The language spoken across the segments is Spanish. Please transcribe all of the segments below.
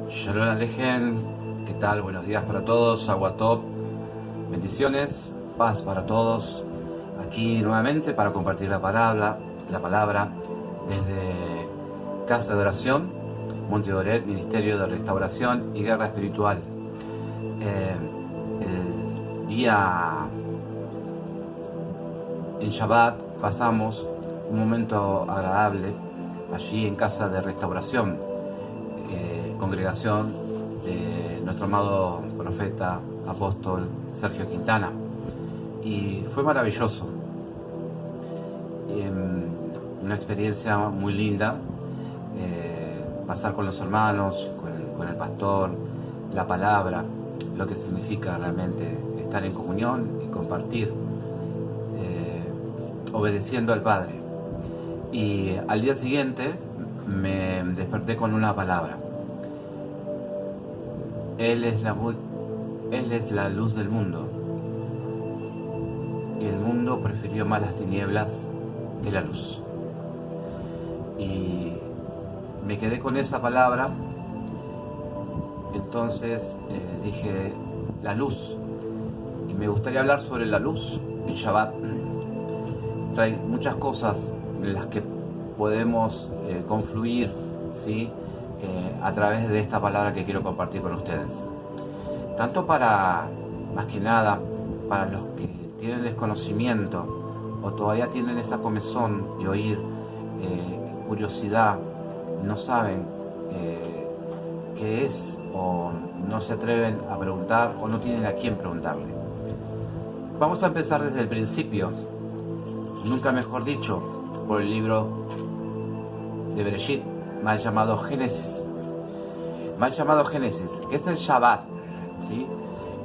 Shalom Alejem, ¿qué tal? Buenos días para todos, Aguatop, bendiciones, paz para todos. Aquí nuevamente para compartir la palabra desde Casa de Oración, Monte Oret, Ministerio de Restauración y Guerra Espiritual. El día en Shabbat pasamos un momento agradable allí en Casa de Restauración, congregación de nuestro amado profeta, apóstol Sergio Quintana, y fue maravilloso, una experiencia muy linda, pasar con los hermanos, con el pastor, la palabra, lo que significa realmente estar en comunión y compartir, obedeciendo al Padre. Y al día siguiente me desperté con una palabra: Él es la luz del mundo, y el mundo prefirió más las tinieblas que la luz. Y me quedé con esa palabra. Entonces dije, la luz, y me gustaría hablar sobre la luz. El Shabbat trae muchas cosas en las que podemos confluir, ¿sí? A través de esta palabra que quiero compartir con ustedes, tanto más que nada para los que tienen desconocimiento o todavía tienen esa comezón de oír, curiosidad, no saben qué es, o no se atreven a preguntar, o no tienen a quién preguntarle. Vamos a empezar desde el principio, nunca mejor dicho, por el libro de Bereshit, mal llamado Génesis, que es el Shabbat, ¿sí?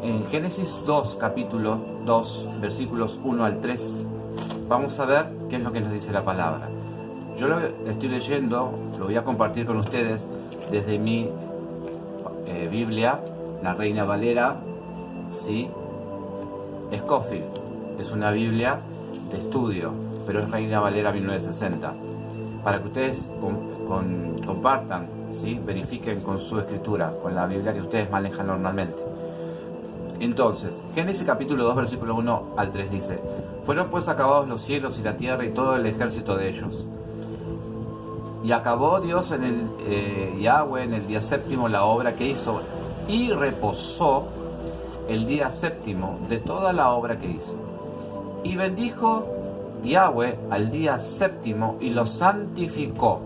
En Génesis 2, capítulo 2, versículos 1 al 3, vamos a ver qué es lo que nos dice la palabra. Yo lo estoy leyendo, lo voy a compartir con ustedes desde mi Biblia, la Reina Valera, ¿sí? Scofield, es una Biblia de estudio, pero es Reina Valera 1960, para que ustedes compartan, ¿sí? Verifiquen con su escritura, con la Biblia que ustedes manejan normalmente. Entonces, Génesis capítulo 2, versículo 1 al 3 dice: fueron pues acabados los cielos y la tierra y todo el ejército de ellos. Y acabó Dios Yahweh en el día séptimo la obra que hizo, y reposó el día séptimo de toda la obra que hizo. Y bendijo Yahweh al día séptimo y lo santificó,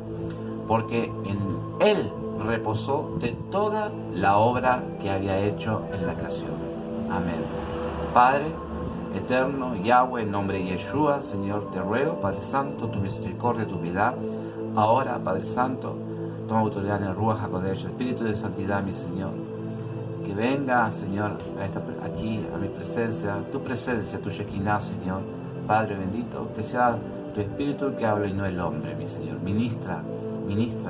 porque en él reposó de toda la obra que había hecho en la creación. Amén. Padre eterno, Yahweh, en nombre de Yeshua, Señor, te ruego, Padre Santo, tu misericordia, tu piedad. Ahora, Padre Santo, toma autoridad en el Ruach HaKodesh, Espíritu de santidad, mi Señor. Que venga, Señor, aquí a mi presencia, tu Shekinah, Señor. Padre bendito, que sea tu Espíritu el que habla y no el hombre, mi Señor. Ministra,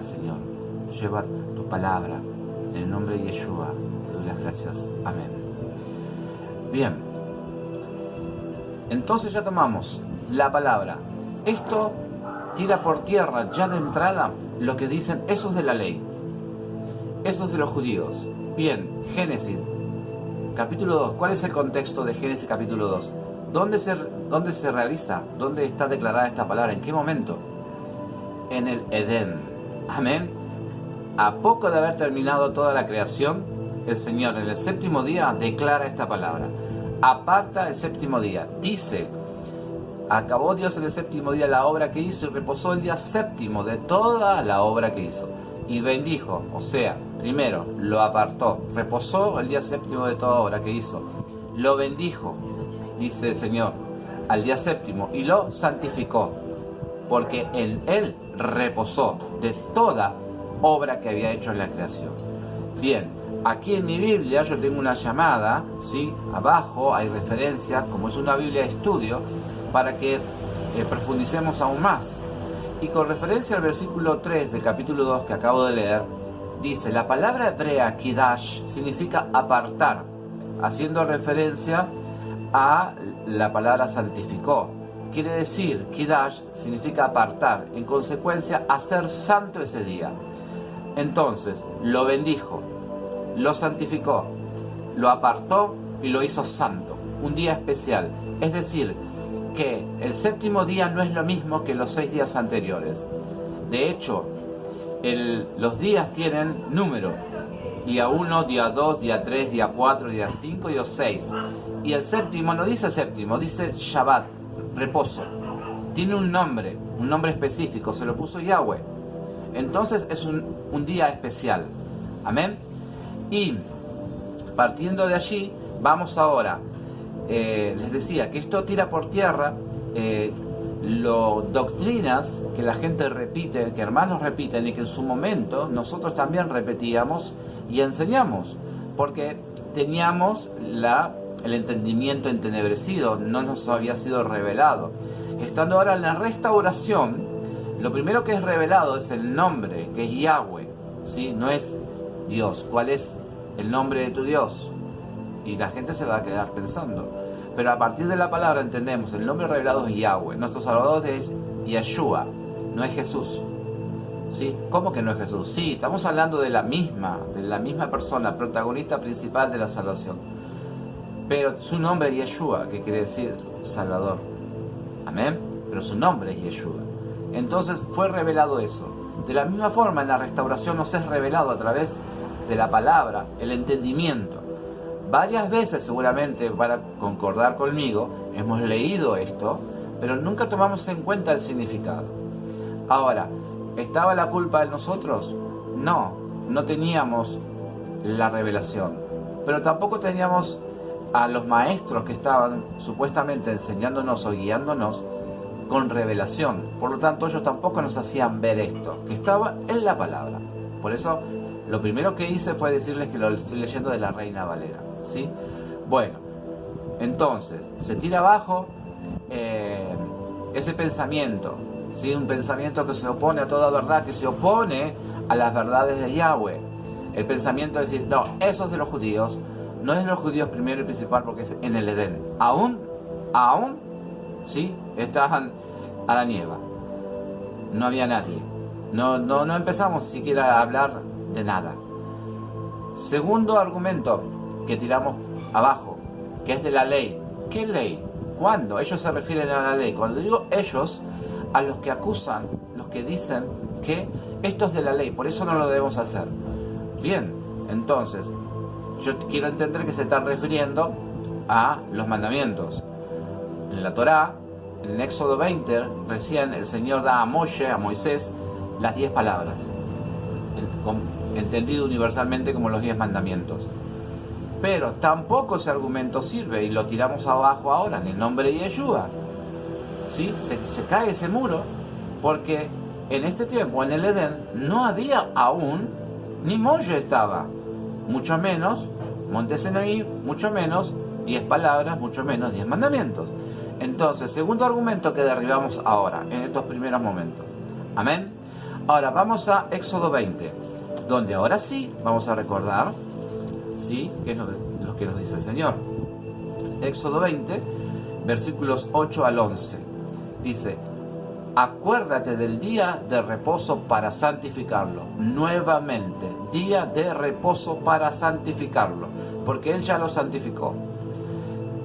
Señor. Lleva tu palabra. En el nombre de Yeshua, te doy las gracias. Amén. Bien. Entonces ya tomamos la palabra. Esto tira por tierra ya de entrada lo que dicen esos de la ley, esos de los judíos. Bien, Génesis capítulo 2. ¿Cuál es el contexto de Génesis capítulo 2? ¿Dónde se realiza? ¿Dónde está declarada esta palabra? ¿En qué momento? En el Edén. Amén. A poco de haber terminado toda la creación, el Señor en el séptimo día declara esta palabra. Aparta el séptimo día. Dice: acabó Dios en el séptimo día la obra que hizo y reposó el día séptimo de toda la obra que hizo. Y bendijo, o sea, primero lo apartó, reposó el día séptimo de toda obra que hizo. Lo bendijo, dice el Señor, al día séptimo, y lo santificó, porque en él reposó de toda obra que había hecho en la creación. Bien, aquí en mi Biblia yo tengo una llamada, ¿sí? Abajo hay referencias, como es una Biblia de estudio, para que profundicemos aún más. Y con referencia al versículo 3 del capítulo 2 que acabo de leer, dice: la palabra hebrea Kidash significa apartar, haciendo referencia a la palabra santificó. Quiere decir, Kidash significa apartar, en consecuencia, hacer santo ese día. Entonces, lo bendijo. lo santificó, lo apartó y lo hizo santo, un día especial. Es decir, que el séptimo día no es lo mismo que los 6 días anteriores. De hecho, los días tienen número: día 1, día 2, día 3, día 4, día 5, día 6. Y el séptimo no dice séptimo, dice Shabbat, reposo. Tiene un nombre específico, se lo puso Yahweh. Entonces es un día especial. Amén. Y partiendo de allí, vamos ahora. Les decía que esto tira por tierra doctrinas que la gente repite, que hermanos repiten y que en su momento nosotros también repetíamos y enseñamos, porque teníamos el entendimiento entenebrecido, no nos había sido revelado. Estando ahora en la restauración, lo primero que es revelado es el nombre, que es Yahweh, ¿sí? No es Dios. ¿Cuál es el nombre de tu Dios? Y la gente se va a quedar pensando. Pero a partir de la palabra entendemos, el nombre revelado es Yahweh. Nuestro Salvador es Yeshua, no es Jesús. ¿Sí? ¿Cómo que no es Jesús? Sí, estamos hablando de la misma persona, protagonista principal de la salvación. Pero su nombre es Yeshua, que quiere decir Salvador. Amén. Pero su nombre es Yeshua. Entonces fue revelado eso. De la misma forma, en la restauración nos es revelado a través de la palabra, el entendimiento. Varias veces, seguramente, para concordar conmigo, hemos leído esto, pero nunca tomamos en cuenta el significado. Ahora, ¿estaba la culpa de nosotros? No teníamos la revelación, pero tampoco teníamos a los maestros que estaban supuestamente enseñándonos o guiándonos con revelación. Por lo tanto, ellos tampoco nos hacían ver esto, que estaba en la palabra. Por eso, lo primero que hice fue decirles que lo estoy leyendo de la Reina Valera, ¿sí? Bueno, entonces, se tira abajo ese pensamiento, ¿sí? Un pensamiento que se opone a toda verdad, que se opone a las verdades de Yahweh. El pensamiento de decir, no, eso es de los judíos, no es de los judíos primero y principal porque es en el Edén. Aún, ¿sí? Estaban Adán y Eva. No había nadie. No empezamos siquiera a hablar de nada. Segundo argumento que tiramos abajo, que es de la ley. ¿Qué ley? ¿Cuándo? Ellos se refieren a la ley. Cuando digo ellos, a los que acusan, los que dicen que esto es de la ley, por eso no lo debemos hacer. Bien, entonces, yo quiero entender que se están refiriendo a los mandamientos. En la Torá, en el Éxodo 20, recién el Señor da a Moisés, las 10 palabras, entendido universalmente como los 10 mandamientos. Pero tampoco ese argumento sirve y lo tiramos abajo ahora en el nombre de Yeshua. ¿Sí? Se cae ese muro porque en este tiempo, en el Edén, no había aún, ni Moshe estaba, mucho menos Monte Sinaí, mucho menos 10 palabras, mucho menos 10 mandamientos. Entonces, segundo argumento que derribamos ahora, en estos primeros momentos. Amén. Ahora vamos a Éxodo 20, donde ahora sí vamos a recordar, ¿sí?, qué es lo que nos dice el Señor. Éxodo 20, versículos 8 al 11. Dice: acuérdate del día de reposo para santificarlo. Nuevamente, día de reposo para santificarlo, porque Él ya lo santificó.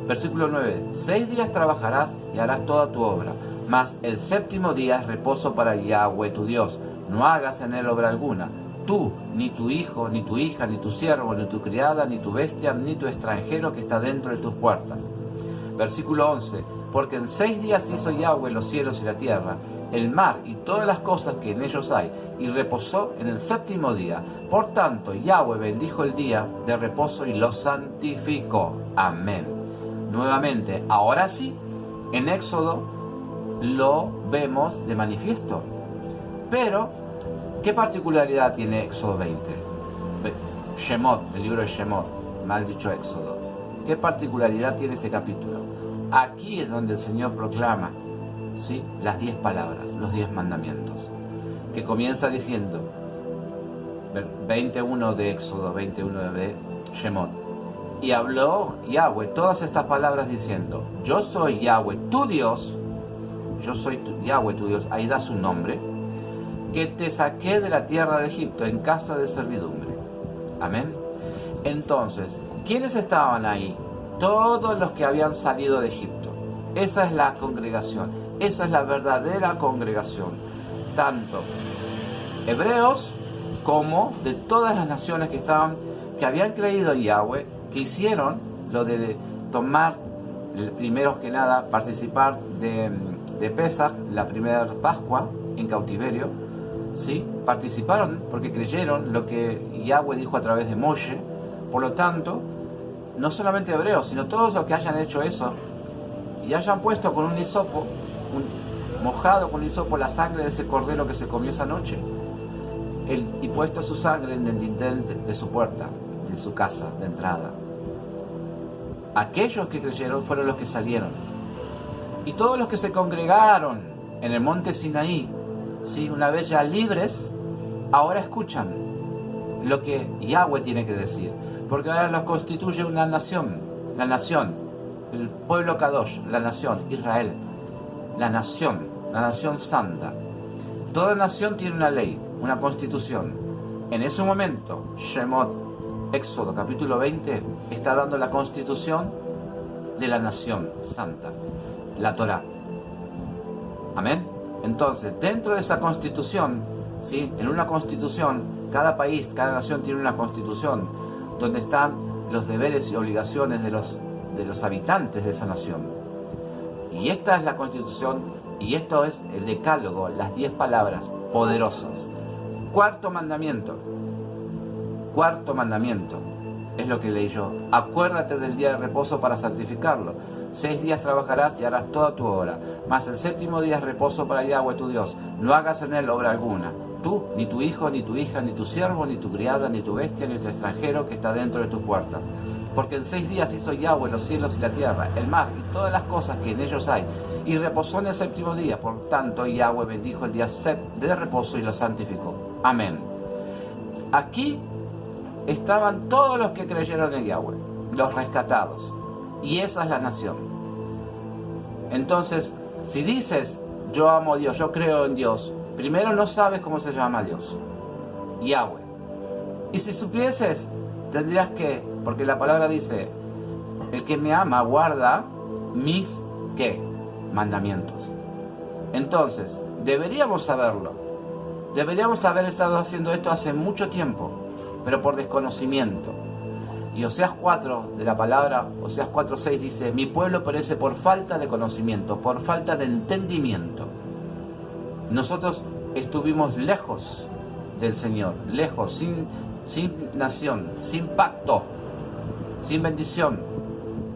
Versículo 9: 6 días trabajarás y harás toda tu obra, mas el séptimo día es reposo para Yahweh tu Dios. No hagas en él obra alguna, tú, ni tu hijo, ni tu hija, ni tu siervo, ni tu criada, ni tu bestia, ni tu extranjero que está dentro de tus puertas. Versículo 11: porque en 6 días hizo Yahweh los cielos y la tierra, el mar y todas las cosas que en ellos hay, y reposó en el séptimo día. Por tanto, Yahweh bendijo el día de reposo y lo santificó. Amén. Nuevamente, ahora sí, en Éxodo lo vemos de manifiesto. Pero, ¿qué particularidad tiene Éxodo 20? Shemot, el libro de Shemot, mal dicho Éxodo. ¿Qué particularidad tiene este capítulo? Aquí es donde el Señor proclama, ¿sí?, las 10 palabras, los 10 mandamientos, que comienza diciendo, 21 de Éxodo, 21 de Shemot: y habló Yahweh todas estas palabras diciendo: yo soy Yahweh tu Dios, yo soy Yahweh tu Dios, ahí da su nombre, que te saqué de la tierra de Egipto en casa de servidumbre. Amén. Entonces, ¿quiénes estaban ahí? Todos los que habían salido de Egipto. Esa es la congregación, esa es la verdadera congregación. Tanto hebreos como de todas las naciones que habían creído en Yahweh, que hicieron lo de tomar, primero que nada, participar de Pesach, la primera Pascua en cautiverio, ¿sí? Participaron porque creyeron lo que Yahweh dijo a través de Moshe. Por lo tanto, no solamente hebreos, sino todos los que hayan hecho eso y hayan puesto con un hisopo, mojado con un hisopo la sangre de ese cordero que se comió esa noche, y puesto su sangre en el dintel de su puerta, de su casa de entrada. Aquellos que creyeron fueron los que salieron. Y todos los que se congregaron en el monte Sinaí, ¿sí? Una vez ya libres, ahora escuchan lo que Yahweh tiene que decir. Porque ahora los constituye una nación, la nación, el pueblo Kadosh, la nación, Israel, la nación santa. Toda nación tiene una ley, una constitución. En ese momento, Shemot, Éxodo capítulo 20, está dando la constitución de la nación santa, la Torá. Amén. Entonces, dentro de esa constitución, ¿sí? En una constitución, cada país, cada nación tiene una constitución donde están los deberes y obligaciones de los habitantes de esa nación. Y esta es la constitución, y esto es el decálogo, las 10 palabras poderosas. Cuarto mandamiento es lo que leí yo. Acuérdate del día de reposo para santificarlo. 6 días trabajarás y harás toda tu obra, mas el 7º día es reposo para Yahweh tu Dios. No hagas en él obra alguna, tú, ni tu hijo, ni tu hija, ni tu siervo, ni tu criada, ni tu bestia, ni tu extranjero que está dentro de tus puertas. Porque en 6 días hizo Yahweh los cielos y la tierra, el mar y todas las cosas que en ellos hay, y reposó en el 7º día. Por tanto, Yahweh bendijo el día de reposo y lo santificó. Amén. Aquí estaban todos los que creyeron en Yahweh, los rescatados. Y esa es la nación. Entonces, si dices, yo amo a Dios, yo creo en Dios, primero no sabes cómo se llama Dios, Yahweh. Y si supieses, tendrías que, porque la palabra dice, el que me ama guarda mis, ¿qué? Mandamientos. Entonces, deberíamos saberlo. Deberíamos haber estado haciendo esto hace mucho tiempo, pero por desconocimiento. Y Oseas 4 de la palabra, Oseas 4:6 dice, mi pueblo perece por falta de conocimiento, por falta de entendimiento. Nosotros estuvimos lejos del Señor, lejos, sin nación, sin pacto, sin bendición,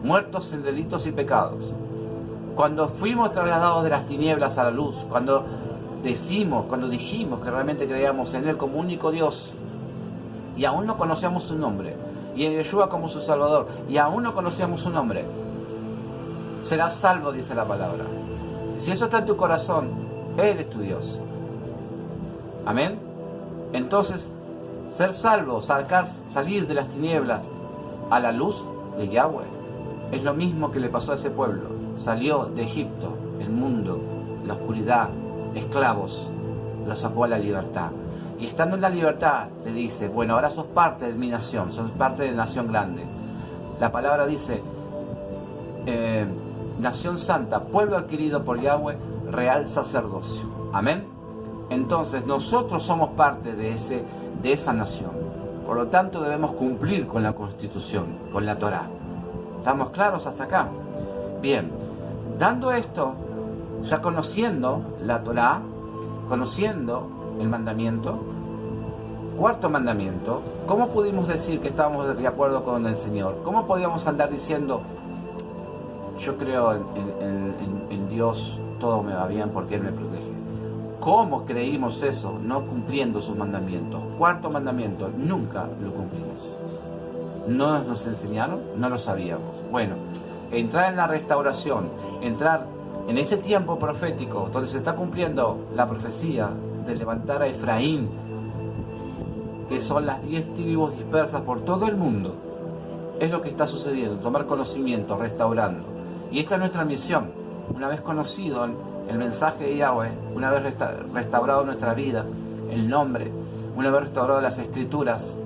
muertos en delitos y pecados. Cuando fuimos trasladados de las tinieblas a la luz, cuando dijimos que realmente creíamos en Él como único Dios, y aún no conocíamos su nombre, y en Yeshua como su Salvador, y aún no conocíamos su nombre, serás salvo, dice la palabra. Si eso está en tu corazón, Él es tu Dios. Amén. Entonces, ser salvo, salir de las tinieblas a la luz de Yahweh, es lo mismo que le pasó a ese pueblo. Salió de Egipto, el mundo, la oscuridad, esclavos, los sacó a la libertad. Y estando en la libertad, le dice, bueno, ahora sos parte de mi nación, sos parte de la nación grande. La palabra dice, nación santa, pueblo adquirido por Yahweh, real sacerdocio. Amén. Entonces, nosotros somos parte de esa nación. Por lo tanto, debemos cumplir con la Constitución, con la Torá. ¿Estamos claros hasta acá? Bien, dando esto, ya conociendo la Torá, conociendo el mandamiento, cuarto mandamiento, ¿cómo pudimos decir que estábamos de acuerdo con el Señor? ¿Cómo podíamos andar diciendo, yo creo en Dios, todo me va bien porque Él me protege? ¿Cómo creímos eso? No cumpliendo sus mandamientos. Cuarto mandamiento, nunca lo cumplimos. ¿No nos enseñaron? No lo sabíamos. Bueno, entrar en la restauración, entrar en este tiempo profético donde se está cumpliendo la profecía de levantar a Efraín, que son las 10 tribus dispersas por todo el mundo, es lo que está sucediendo, tomar conocimiento, restaurando. Y esta es nuestra misión. Una vez conocido el mensaje de Yahweh, una vez restaurado nuestra vida, el nombre, una vez restaurado las escrituras,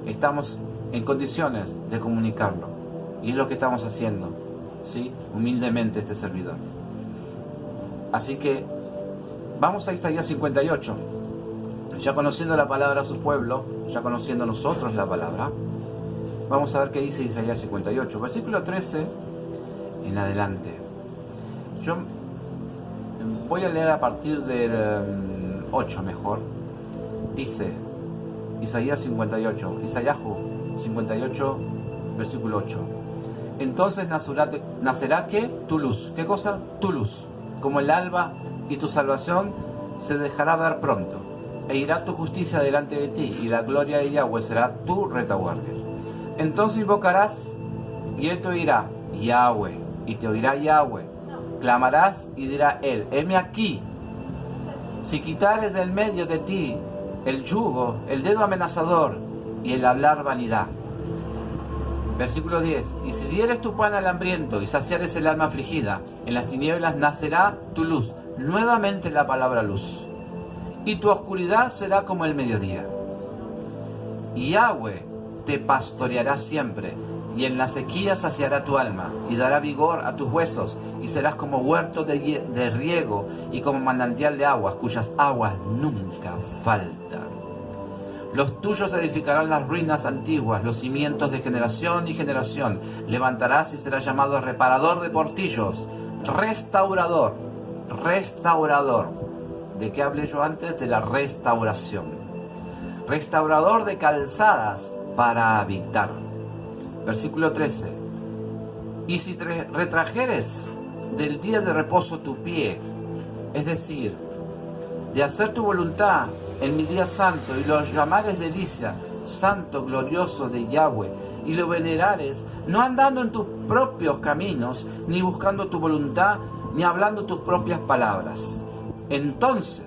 estamos en condiciones de comunicarlo. Y es lo que estamos haciendo, ¿sí? Humildemente este servidor. Así que vamos a Isaías 58. Ya conociendo la palabra a su pueblo, ya conociendo nosotros la palabra, vamos a ver qué dice Isaías 58, versículo 13 en adelante. Yo voy a leer a partir del 8 mejor. Dice Isaías 58, Isayahu 58, versículo 8. Entonces nacerá ¿qué? Tu luz. ¿Qué cosa? Tu luz. Como el alba, y tu salvación se dejará ver pronto. E irá tu justicia delante de ti, y la gloria de Yahweh será tu retaguardia. Entonces invocarás, y él te oirá, Yahweh, y te oirá Yahweh. Clamarás, y dirá él, heme aquí. Si quitares del medio de ti el yugo, el dedo amenazador, y el hablar vanidad. Versículo 10. Y si dieres tu pan al hambriento, y saciares el alma afligida, en las tinieblas nacerá tu luz. Nuevamente la palabra luz. Y tu oscuridad será como el mediodía. Y Yahweh te pastoreará siempre, y en la sequía saciará tu alma, y dará vigor a tus huesos, y serás como huerto de riego, y como manantial de aguas, cuyas aguas nunca faltan. Los tuyos edificarán las ruinas antiguas, los cimientos de generación y generación. Levantarás y serás llamado reparador de portillos, restaurador. ¿De qué hablé yo antes? De la restauración. Restaurador de calzadas para habitar. Versículo 13. Y si retrajeres del día de reposo tu pie, es decir, de hacer tu voluntad en mi día santo, y lo llamares delicia, santo, glorioso de Yahweh, y lo venerares, no andando en tus propios caminos, ni buscando tu voluntad, ni hablando tus propias palabras. Entonces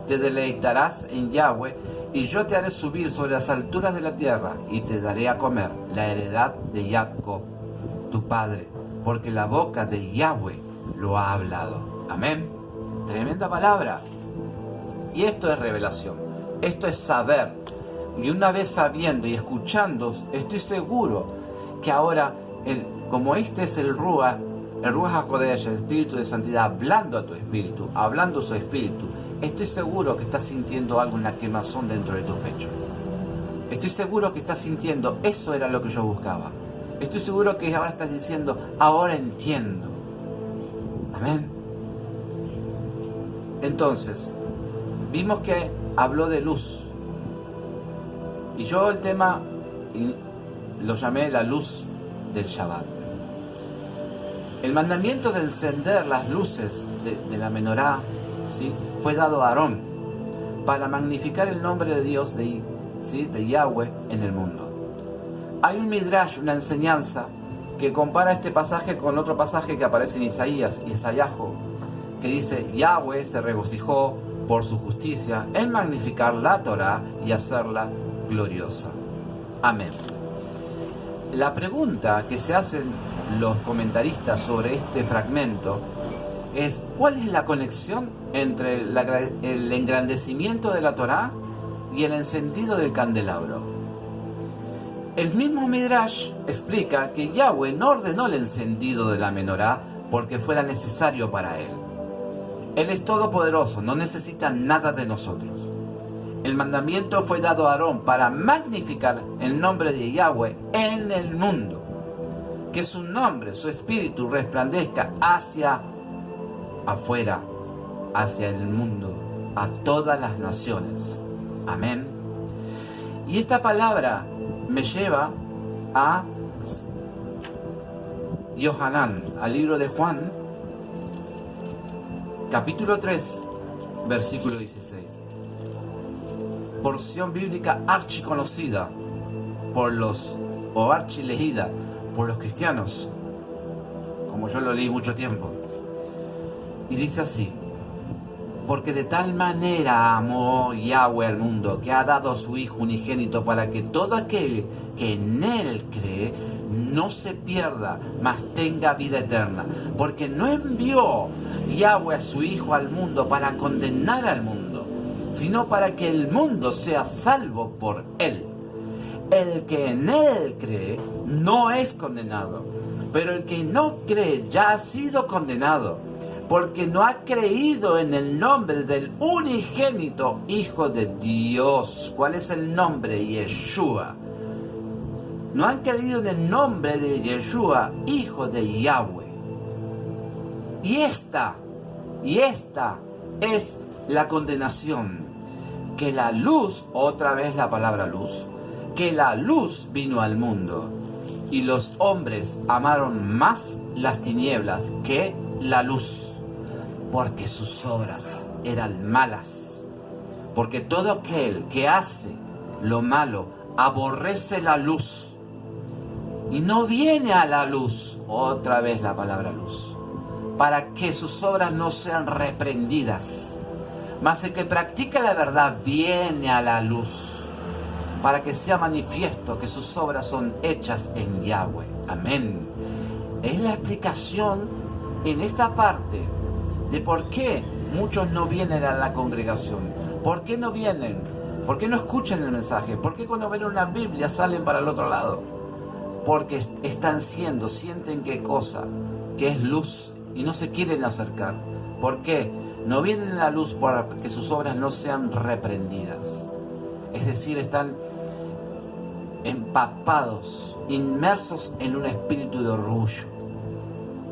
te deleitarás en Yahweh, y yo te haré subir sobre las alturas de la tierra, y te daré a comer la heredad de Jacob, tu padre, porque la boca de Yahweh lo ha hablado. Amén. Tremenda palabra. Y esto es revelación, esto es saber. Y una vez sabiendo y escuchando, estoy seguro que ahora, como este es el Ruach HaKodesh, el Espíritu de Santidad, hablando a tu espíritu, hablando a su espíritu, estoy seguro que estás sintiendo algo en la quemazón dentro de tu pecho. Estoy seguro que estás sintiendo, eso era lo que yo buscaba. Estoy seguro que ahora estás diciendo, ahora entiendo. Amén. Entonces, vimos que habló de luz. Y yo el tema lo llamé la luz del Shabbat. El mandamiento de encender las luces de la menorá, ¿sí?, fue dado a Aarón para magnificar el nombre de Dios, de Yahweh, en el mundo. Hay un midrash, una enseñanza, que compara este pasaje con otro pasaje que aparece en Isaías, Isayahu, que dice, Yahweh se regocijó por su justicia en magnificar la Torá y hacerla gloriosa. Amén. La pregunta que se hacen los comentaristas sobre este fragmento es, ¿cuál es la conexión entre el engrandecimiento de la Torá y el encendido del candelabro? El mismo Midrash explica que Yahweh no ordenó el encendido de la menorá porque fuera necesario para él. Él es todopoderoso, no necesita nada de nosotros. El mandamiento fue dado a Aarón para magnificar el nombre de Yahweh en el mundo. Que su nombre, su espíritu resplandezca hacia afuera, hacia el mundo, a todas las naciones. Amén. Y esta palabra me lleva a Yohanan, al libro de Juan, capítulo 3, versículo 16. Porción bíblica archiconocida o archileída por los cristianos, como yo lo leí mucho tiempo. Y dice así: porque de tal manera amó Yahweh al mundo, que ha dado a su Hijo unigénito, para que todo aquel que en Él cree no se pierda, mas tenga vida eterna. Porque no envió Yahweh a su Hijo al mundo para condenar al mundo, sino para que el mundo sea salvo por Él. el que en él cree no es condenado, pero el que no cree ya ha sido condenado, porque no ha creído en el nombre del unigénito Hijo de Dios. ¿Cuál es el nombre? Yeshua. No han creído en el nombre de Yeshua, Hijo de Yahweh. Y esta es la condenación, que la luz, otra vez la palabra luz, que la luz vino al mundo, y los hombres amaron más las tinieblas que la luz, porque sus obras eran malas. Porque todo aquel que hace lo malo aborrece la luz y no viene a la luz, otra vez la palabra luz, para que sus obras no sean reprendidas. Mas el que practica la verdad viene a la luz, para que sea manifiesto que sus obras son hechas en Yahweh. Amén. Es la explicación en esta parte de por qué muchos no vienen a la congregación. ¿Por qué no vienen? ¿Por qué no escuchan el mensaje? ¿Por qué cuando ven una Biblia salen para el otro lado? Porque sienten qué cosa, que es luz, y no se quieren acercar. ¿Por qué? No vienen a la luz para que sus obras no sean reprendidas. Es decir, están empapados, inmersos en un espíritu de orgullo,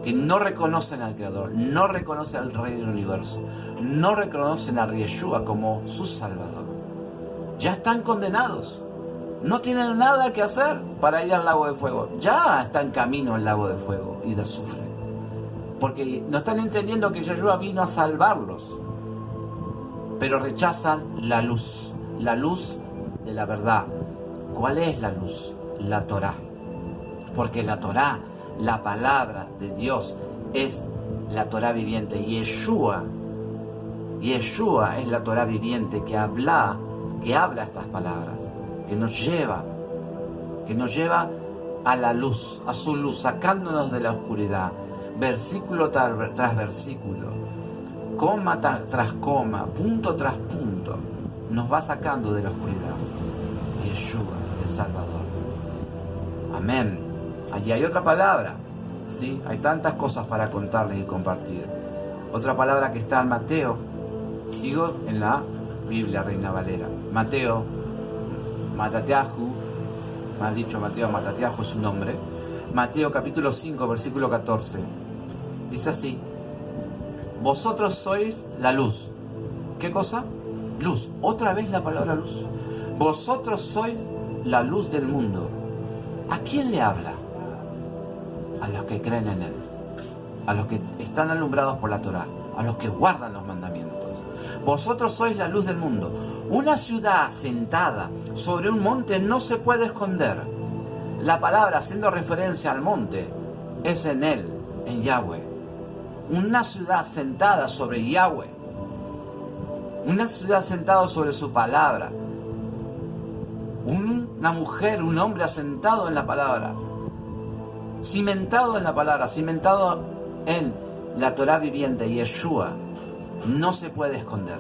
que no reconocen al Creador, no reconocen al Rey del Universo, no reconocen a Yeshua como su Salvador. Ya están condenados. No tienen nada que hacer para ir al lago de fuego. Ya están camino al lago de fuego y de azufre. Porque no están entendiendo que Yeshua vino a salvarlos. Pero rechazan la luz de la verdad. ¿Cuál es la luz? La Torá. Porque la Torá, la palabra de Dios, es la Torá viviente. Yeshua es la Torá viviente que habla estas palabras, que nos lleva a la luz, a su luz, sacándonos de la oscuridad, versículo tras versículo, coma tras coma, punto tras punto, nos va sacando de la oscuridad. Yeshua, el Salvador. Amén. Allí hay otra palabra, ¿sí? Hay tantas cosas para contarles y compartir. Otra palabra que está en Mateo, sigo en la Biblia Reina Valera. Mateo, Matatiahu, mal dicho Mateo, Matatiahu es su nombre. Mateo capítulo 5, versículo 14. Dice así: vosotros sois la luz. ¿Qué cosa? Luz. Otra vez la palabra luz. Vosotros sois la luz del mundo. ¿A quién le habla? A los que creen en Él, a los que están alumbrados por la Torá, a los que guardan los mandamientos. Vosotros sois la luz del mundo. Una ciudad asentada sobre un monte no se puede esconder. La palabra, haciendo referencia al monte, es en Él, en Yahweh. Una ciudad asentada sobre Yahweh. Una ciudad asentada sobre su palabra. Una mujer, un hombre asentado en la palabra. Cimentado en la palabra, cimentado en la Torá viviente, Yeshua. No se puede esconder,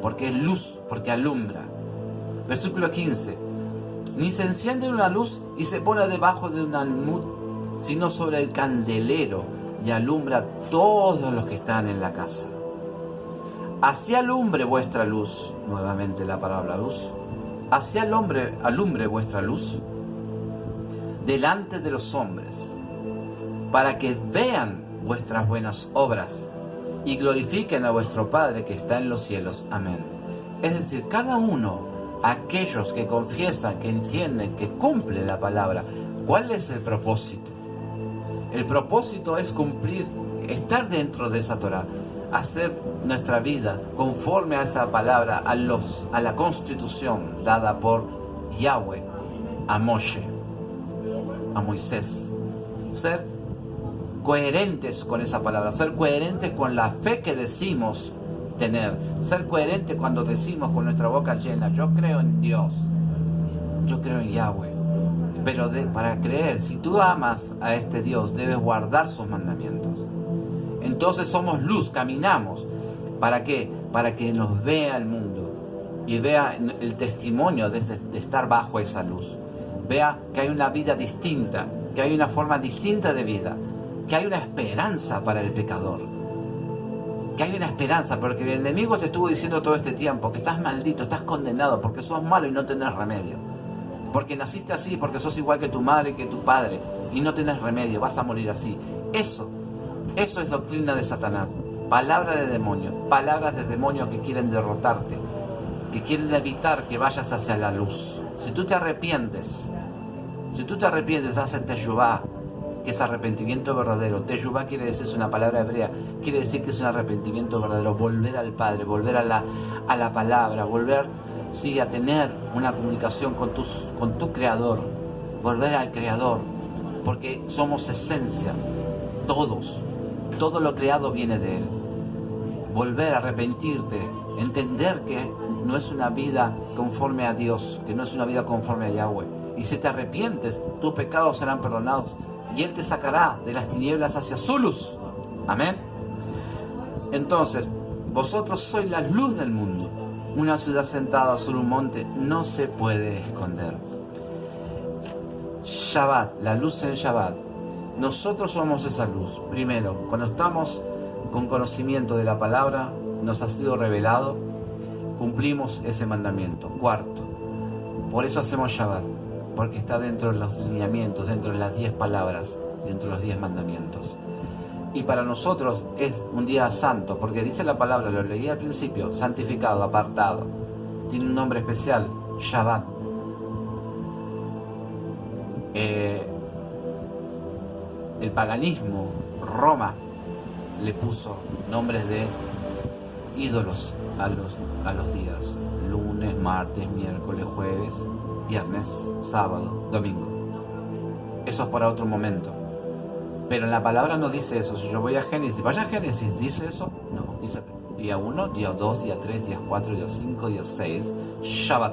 porque es luz, porque alumbra. Versículo 15. Ni se enciende una luz y se pone debajo de un almud, sino sobre el candelero, y alumbra a todos los que están en la casa. Así alumbre vuestra luz, nuevamente la palabra luz, así alumbre vuestra luz delante de los hombres, para que vean vuestras buenas obras y glorifiquen a vuestro Padre que está en los cielos. Amén. Es decir, cada uno, aquellos que confiesan, que entienden, que cumplen la palabra, ¿cuál es el propósito? El propósito es cumplir, estar dentro de esa Torá, hacer nuestra vida conforme a esa palabra, a la constitución dada por Yahweh a Moshe, a Moisés. Ser coherentes con esa palabra, ser coherentes con la fe que decimos tener, ser coherentes cuando decimos con nuestra boca llena: yo creo en Dios, yo creo en Yahweh. Pero para creer, si tú amas a este Dios, debes guardar sus mandamientos. Entonces somos luz, caminamos. ¿Para qué? Para que nos vea el mundo y vea el testimonio de estar bajo esa luz. vea que hay una vida distinta, que hay una forma distinta de vida, que hay una esperanza para el pecador, que hay una esperanza, porque el enemigo te estuvo diciendo todo este tiempo que estás maldito, estás condenado, porque sos malo y no tenés remedio, porque naciste así, porque sos igual que tu madre y que tu padre, y no tenés remedio, vas a morir así. Eso es doctrina de Satanás, palabra de demonio, palabras de demonios que quieren derrotarte, que quieren evitar que vayas hacia la luz. Si tú te arrepientes, haces teshuvá, que es arrepentimiento verdadero. Teshuvá quiere decir, es una palabra hebrea, quiere decir que es un arrepentimiento verdadero, volver al Padre, volver a la palabra, volver, sí, a tener una comunicación con tu Creador, volver al Creador, porque somos esencia, todos, todo lo creado viene de Él. Volver a arrepentirte, entender que no es una vida conforme a Dios, que no es una vida conforme a Yahweh. Y si te arrepientes, tus pecados serán perdonados y Él te sacará de las tinieblas hacia su luz. Amén. Entonces, vosotros sois la luz del mundo. Una ciudad sentada sobre un monte no se puede esconder. Shabbat, la luz en Shabbat. Nosotros somos esa luz. Primero, cuando estamos con conocimiento de la palabra, nos ha sido revelado, cumplimos ese mandamiento. Cuarto, por eso hacemos Shabbat, porque está dentro de los lineamientos, dentro de las 10 palabras, dentro de los 10 mandamientos. Y para nosotros es un día santo, porque dice la palabra, lo leí al principio, santificado, apartado. Tiene un nombre especial, Shabbat. El paganismo, Roma, le puso nombres de ídolos a los días: lunes, martes, miércoles, jueves, viernes, sábado, domingo. Eso es para otro momento, pero en la palabra no dice eso. Si yo voy a Génesis, vaya a Génesis, ¿dice eso? No, dice día 1, día 2, día 3, día 4, día 5, día 6, Shabbat.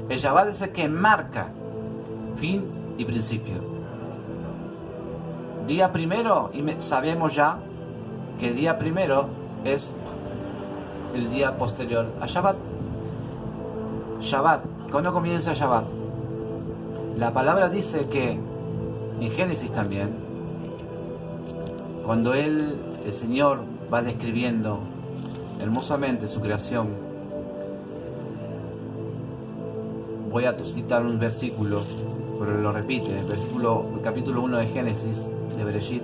El Shabbat es el que marca fin y principio. Día primero, y sabemos ya que el día primero es el día posterior a Shabbat. Shabbat, ¿cuándo comienza Shabbat? La palabra dice que en Génesis también, cuando el Señor va describiendo hermosamente su creación, voy a citar un versículo, pero lo repite, el capítulo 1 de Génesis, de Bereshit,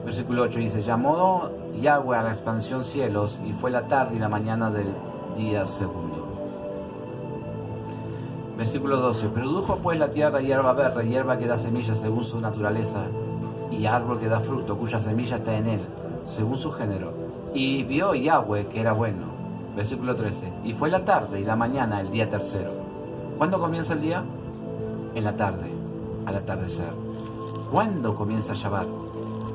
versículo 8 dice: llamó Yahweh a la expansión cielos, y fue la tarde y la mañana del día segundo. Versículo 12: produjo pues la tierra hierba verde, hierba que da semilla según su naturaleza, y árbol que da fruto, cuya semilla está en él, según su género. Y vio Yahweh que era bueno. Versículo 13: y fue la tarde y la mañana el día tercero. ¿Cuándo comienza el día? En la tarde, al atardecer. ¿Cuándo comienza Shabbat?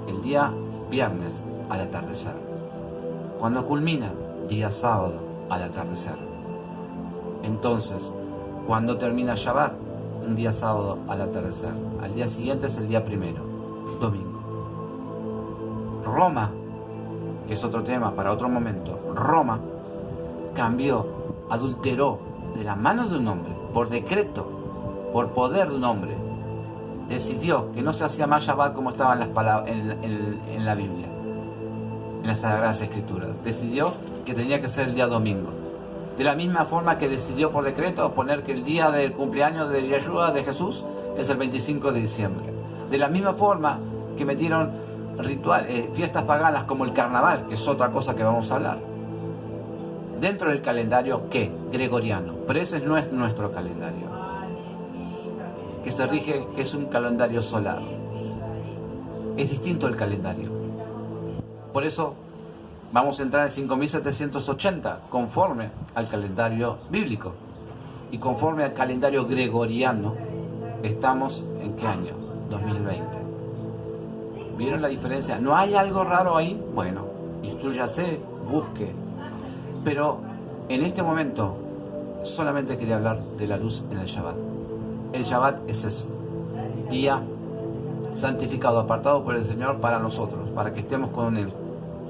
El día viernes, al atardecer. ¿Cuándo culmina? Día sábado, al atardecer. Entonces, ¿cuándo termina Shabbat? Un día sábado, al atardecer. Al día siguiente es el día primero, domingo. Roma, que es otro tema para otro momento, Roma cambió, adulteró de las manos de un hombre, por decreto, por poder de un hombre, decidió que no se hacía más Shabbat como estaban las palabras en la Biblia, en las Sagradas Escrituras. Decidió que tenía que ser el día domingo. De la misma forma que decidió por decreto poner que el día del cumpleaños de Yeshua, de Jesús, es el 25 de diciembre. De la misma forma que metieron fiestas paganas como el carnaval, que es otra cosa que vamos a hablar, dentro del calendario gregoriano. Pero ese no es nuestro calendario, que se rige, que es un calendario solar. Es distinto el calendario. Por eso vamos a entrar en 5780, conforme al calendario bíblico. Y conforme al calendario gregoriano, estamos en ¿qué año? 2020. ¿Vieron la diferencia? ¿No hay algo raro ahí? Bueno, instrúyase, busque. Pero en este momento solamente quería hablar de la luz en el Shabbat. El Shabbat es ese día santificado, apartado por el Señor para nosotros, para que estemos con Él,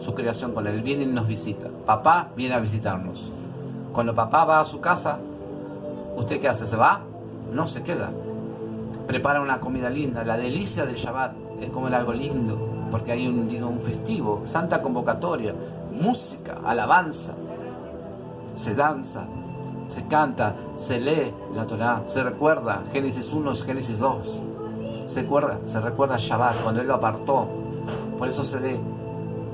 su creación con Él. Viene y nos visita. Papá viene a visitarnos. Cuando papá va a su casa, ¿usted qué hace? ¿Se va? no se queda. Prepara una comida linda, la delicia del Shabbat es comer algo lindo, porque hay un festivo, santa convocatoria, música, alabanza, se danza, se canta, se lee la Torá, se recuerda Génesis 1, Génesis 2, se recuerda Shabbat, cuando Él lo apartó. Por eso se lee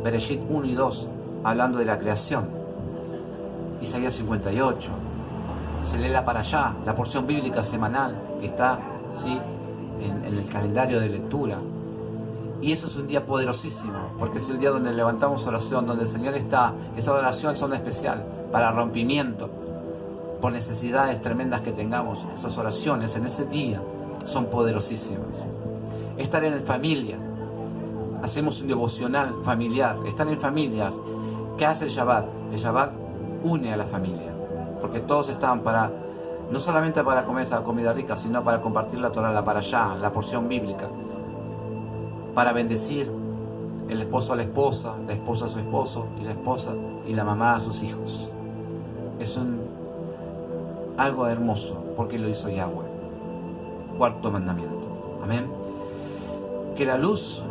Bereshit 1 y 2, hablando de la creación. Isaías 58, se lee la Parashá, la porción bíblica semanal que está, ¿sí?, en el calendario de lectura. Y eso es un día poderosísimo, porque es el día donde levantamos oración, donde el Señor está. Esa oración es especial para rompimiento, por necesidades tremendas que tengamos. Esas oraciones en ese día son poderosísimas. Estar en familia, hacemos un devocional familiar, estar en familias. ¿Qué hace el Shabbat? El Shabbat une a la familia, porque todos estaban no solamente para comer esa comida rica, sino para compartir la Torah, la Parashá, la porción bíblica, para bendecir el esposo a la esposa a su esposo, y la esposa y la mamá a sus hijos. Es algo hermoso, porque lo hizo Yahweh. Cuarto mandamiento. Amén. Que la luz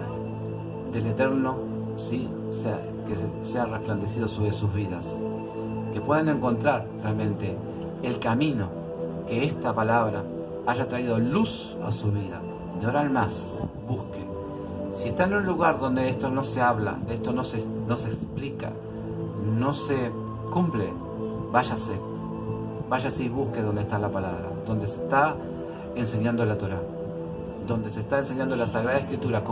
del Eterno, ¿sí?, sea resplandecido sobre sus vidas, que puedan encontrar realmente el camino, que esta palabra haya traído luz a su vida. De ahora en más, busque. Si está en un lugar donde esto no se habla, de esto no se explica, no se cumple, váyase y busque donde está la palabra, donde se está enseñando la Torah, donde se está enseñando la Sagrada Escritura.